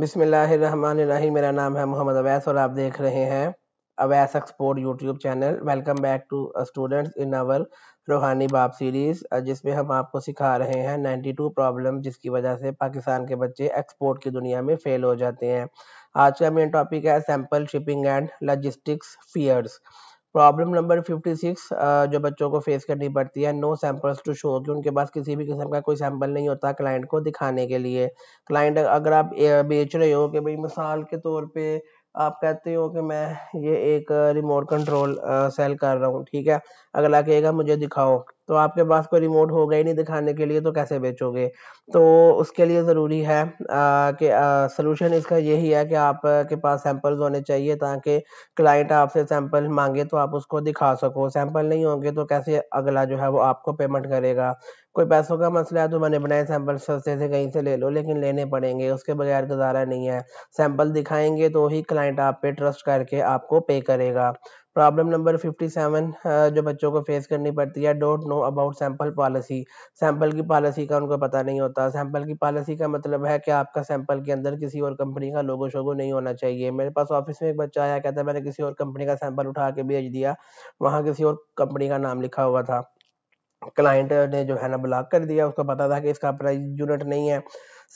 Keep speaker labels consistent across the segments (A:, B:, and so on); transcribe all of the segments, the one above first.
A: बिस्मिल्लाहिर्रहमानिर्रहीम। मेरा नाम है मोहम्मद अवैस और आप देख रहे हैं Awais export YouTube channel. Welcome back to students in our रूहानी बाप सीरीज़, जिसमें हम आपको सिखा रहे हैं 92 प्रॉब्लम जिसकी वजह से पाकिस्तान के बच्चे एक्सपोर्ट की दुनिया में फेल हो जाते हैं। आज का मेन टॉपिक है sample shipping and logistics fears. Problem number 56 जो बच्चों को फेस करनी पड़ती है, नो सैंपल्स टू शो, कि उनके पास किसी भी किस्म का कोई सैंपल नहीं होता क्लाइंट को दिखाने के लिए। क्लाइंट अगर आप बेच रहे हो कि भाई मिसाल के तौर पे आप कहते हो कि मैं ये एक रिमोट कंट्रोल सेल कर रहा हूँ, ठीक है। अगला कहेगा मुझे दिखाओ, तो आपके पास कोई रिमोट होगा ही नहीं दिखाने के लिए, तो कैसे बेचोगे। तो उसके लिए ज़रूरी है कि सोल्यूशन इसका यही है कि आप के पास सैंपल्स होने चाहिए, ताकि क्लाइंट आपसे सैंपल मांगे तो आप उसको दिखा सको। सैंपल नहीं होंगे तो कैसे अगला जो है वो आपको पेमेंट करेगा। कोई पैसों का मसला है तो बने बनाए सैंपल सस्ते से कहीं से ले लो, लेकिन लेने पड़ेंगे, उसके बगैर गुजारा नहीं है। सैंपल दिखाएंगे तो ही क्लाइंट आप पे ट्रस्ट करके आपको पे करेगा। प्रॉब्लम नंबर 57 जो बच्चों को फेस करनी पड़ती है, don't know about sample policy. Sample की पॉलिसी का उनको पता नहीं होता। सैंपल की पॉलिसी का मतलब है कि आपका सैंपल के अंदर किसी और कंपनी का लोगो शोगो नहीं होना चाहिए। मेरे पास ऑफिस में एक बच्चा आया, कहता है मैंने किसी और कंपनी का सैंपल उठा के भेज दिया, वहाँ किसी और कंपनी का नाम लिखा हुआ था। क्लाइंट ने जो है ना ब्लॉक कर दिया, उसको पता था कि इसका प्राइस यूनिट नहीं है।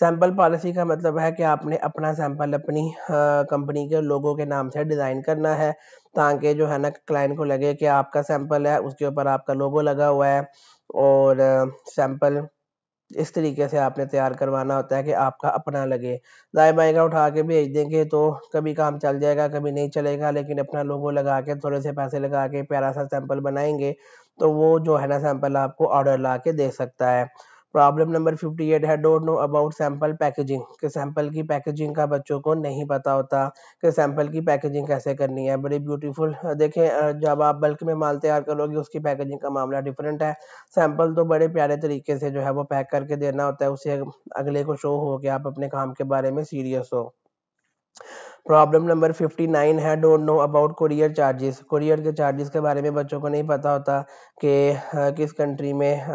A: सैंपल पॉलिसी का मतलब है कि आपने अपना सैंपल अपनी कंपनी के लोगों के नाम से डिज़ाइन करना है, ताकि जो है ना क्लाइंट को लगे कि आपका सैंपल है, उसके ऊपर आपका लोगो लगा हुआ है। और सैंपल इस तरीके से आपने तैयार करवाना होता है कि आपका अपना लगे। दाएँ बाएँ का उठा के भेज देंगे तो कभी काम चल जाएगा, कभी नहीं चलेगा, लेकिन अपना लोगो लगा के थोड़े से पैसे लगा के प्यारा सा सैंपल बनाएंगे तो वो जो है ना सैंपल आपको ऑर्डर ला के दे सकता है। प्रॉब्लम नंबर 58 है, don't know about sample packaging, कि सैंपल की पैकेजिंग का बच्चों को नहीं पता होता कि सैंपल की पैकेजिंग कैसे करनी है। बड़ी ब्यूटीफुल देखें, जब आप बल्क में माल तैयार करोगे उसकी पैकेजिंग का मामला डिफरेंट है। सैंपल तो बड़े प्यारे तरीके से जो है वो पैक करके देना होता है, उसे अगले को शो हो कि आप अपने काम के बारे में सीरियस हो। प्रॉब्लम नंबर 59 है, don't know about courier charges. Courier के चार्जेस के बारे में बच्चों को नहीं पता होता कि किस कंट्री में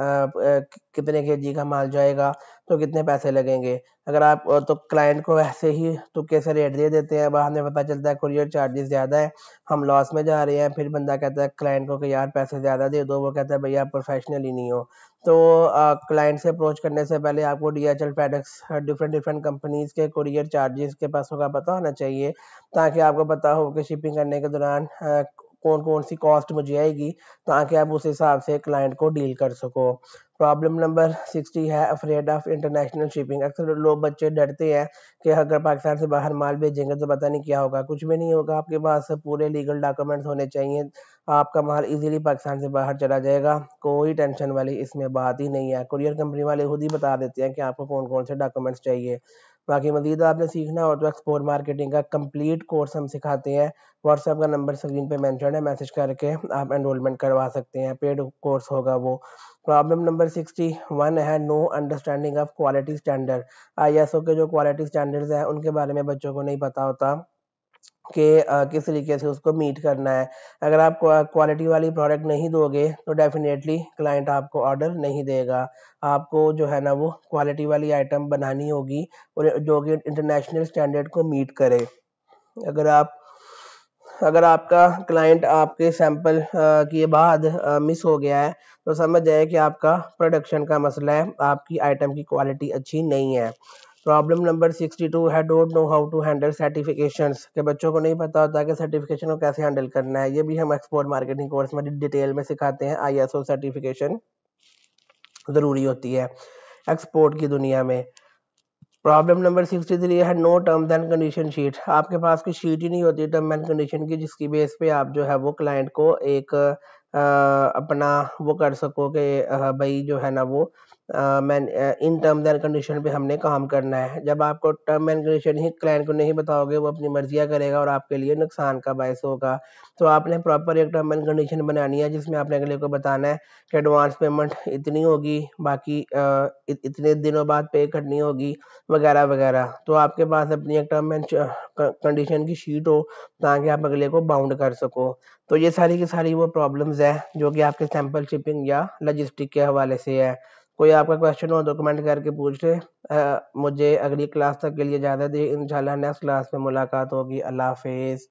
A: कितने केजी का माल जाएगा तो कितने पैसे लगेंगे। अगर आप तो क्लाइंट को ऐसे ही तुक्के से रेट दे देते हैं, बाद में पता चलता है कोरियर चार्जेस ज़्यादा है, हम लॉस में जा रहे हैं। फिर बंदा कहता है क्लाइंट को कि यार पैसे ज़्यादा दे दो, वो कहता है भैया आप प्रोफेशनल ही नहीं हो। तो क्लाइंट से अप्रोच करने से पहले आपको DHL, FedEx, different different companies के कुरियर चार्जेस के पैसों का पता होना चाहिए, ताकि आपको पता हो कि शिपिंग करने के दौरान कौन कौन सी कॉस्ट मुझे आएगी, ताकि आप उस हिसाब से क्लाइंट को डील कर सको। प्रॉब्लम नंबर 60 है, अफ्रेड ऑफ इंटरनेशनल शिपिंग। अक्सर लोग बच्चे डरते हैं कि अगर पाकिस्तान से बाहर माल भेजेंगे तो पता नहीं क्या होगा। कुछ भी नहीं होगा, आपके पास पूरे लीगल डॉक्यूमेंट्स होने चाहिए, आपका माल इजीली पाकिस्तान से बाहर चला जाएगा। कोई टेंशन वाली इसमें बात ही नहीं है, कुरियर कंपनी वाले खुद ही बता देते हैं कि आपको कौन कौन से डॉक्यूमेंट्स चाहिए। बाकी मजीद आपने सीखना हो तो एक्सपोर्ट मार्केटिंग का कंप्लीट कोर्स हम सिखाते हैं। व्हाट्सएप का नंबर स्क्रीन पे मेंशन है, मैसेज करके आप एनरोलमेंट करवा सकते हैं, पेड कोर्स होगा वो। प्रॉब्लम नंबर 61 है, no understanding of quality standard. ISO के जो क्वालिटी स्टैंडर्ड्स हैं उनके बारे में बच्चों को नहीं पता होता कि किस तरीके से उसको मीट करना है। अगर आप क्वालिटी वाली प्रोडक्ट नहीं दोगे तो डेफिनेटली क्लाइंट आपको ऑर्डर नहीं देगा। आपको जो है ना वो क्वालिटी वाली आइटम बनानी होगी और जो कि इंटरनेशनल स्टैंडर्ड को मीट करे। अगर आप अगर आपका क्लाइंट आपके सैंपल के बाद मिस हो गया है तो समझ जाए कि आपका प्रोडक्शन का मसला है, आपकी आइटम की क्वालिटी अच्छी नहीं है। प्रॉब्लम नंबर 62 है, don't know how to handle certifications, के बच्चों को नहीं पता होता कि सर्टिफिकेशन को कैसे हैंडल करना है। ये भी हम एक्सपोर्ट मार्केटिंग कोर्स में डिटेल में सिखाते हैं। आईएसओ सर्टिफिकेशन ज़रूरी होती है एक्सपोर्ट की दुनिया में। प्रॉब्लम नंबर 63 है, no terms and condition sheet. आपके पास कोई शीट ही नहीं होती टर्म एंड कंडीशन की, जिसकी बेस पे आप जो है वो क्लाइंट को एक अपना वो कर सको कि भाई जो है ना वो मैं इन टर्म्स एंड कंडीशन पे हमने काम करना है। जब आपको term and condition he client को नहीं बताओगे, वो अपनी मर्जियाँ करेगा और आपके लिए नुकसान का बायस होगा। तो आपने प्रॉपर एक टर्म एंड कंडीशन बनानी है, जिसमें आपने अगले को बताना है कि एडवांस पेमेंट इतनी होगी, बाकी इतने दिनों बाद पे करनी होगी, वगैरह वगैरह। तो आपके पास अपनी एक टर्म एंड कंडीशन की शीट हो, ताकि आप अगले को बाउंड कर सको। तो ये सारी की सारी वो प्रॉब्लम्स है जो कि आपके सैंपल शिपिंग या लॉजिस्टिक के हवाले से है। कोई आपका क्वेश्चन हो तो कमेंट करके पूछ ले। मुझे अगली क्लास तक के लिए इजाज़त दी। इंशाल्लाह नेक्स्ट क्लास में मुलाकात होगी। अल्लाह हाफिज़।